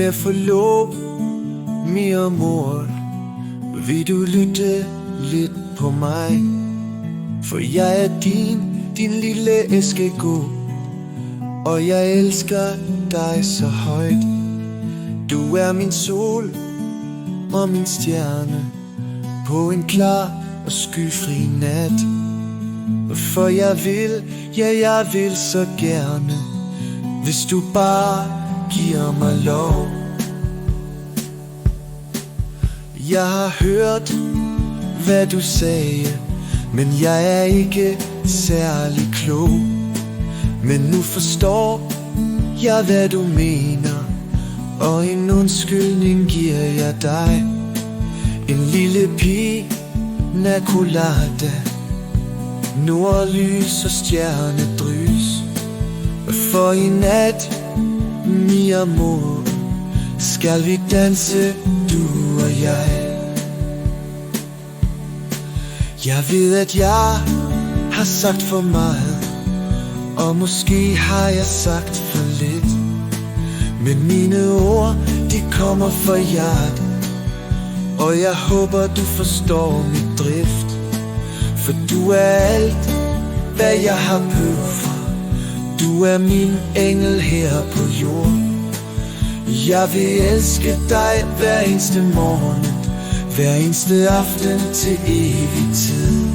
med forlov, mere mor. Vil du lytte lidt på mig? For jeg er din lille eskego, og jeg elsker dig så højt. Du er min sol og min stjerne på en klar og skyfri nat. For jeg vil, ja jeg vil så gerne, hvis du bare giver mig lov. Jeg har hørt, hvad du sagde, men jeg er ikke særlig klog. Men nu forstår jeg, hvad du mener, og en undskyldning giver jeg dig. En lille pina colada, nordlys og stjernedrys. For i nat, mi amor, skal vi danse, du og jeg. Jeg ved, at jeg har sagt for meget, og måske har jeg sagt for lidt. Men mine ord, de kommer fra hjertet, og jeg håber, du forstår mit drift. For du er alt, hvad jeg har brug for. Du er min engel her på jord. Jeg vil elske dig hver eneste morgen, hver eneste aften til evig tid.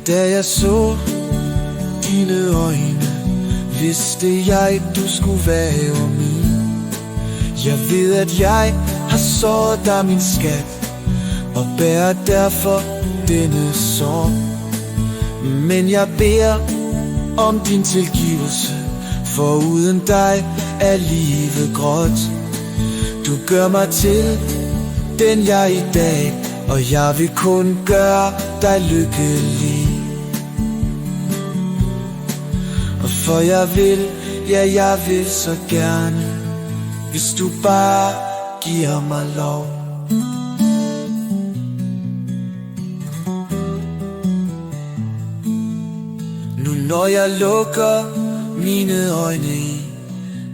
Da jeg så dine øjne, vidste jeg, du skulle være min. Jeg ved, at jeg har såret dig, min skat, og bærer derfor denne sorg. Men jeg beder om din tilgivelse, for uden dig er livet gråt. Du gør mig til den jeg i dag, og jeg vil kun gøre dig lykkelig. Og for jeg vil, ja jeg vil så gerne, hvis du bare giver mig lov. Nu når jeg lukker mine øjne i,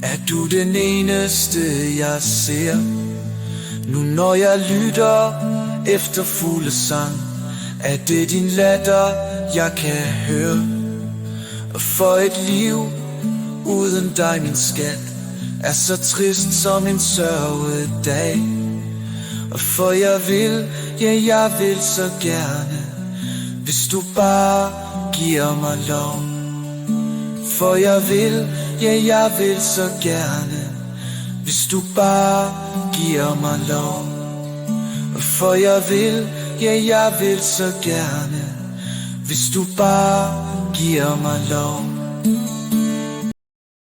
er du den eneste jeg ser. Nu når jeg lytter efter fuglesang, er det din latter jeg kan høre. Og for et liv uden dig, min skat, er så trist som en sørgedag. Og for jeg vil, ja jeg vil så gerne, hvis du bare giver mig lov. For jeg vil, ja jeg vil så gerne, hvis du bare giver mig lov. Og for jeg vil, ja jeg vil så gerne, hvis du bare giver mig lov.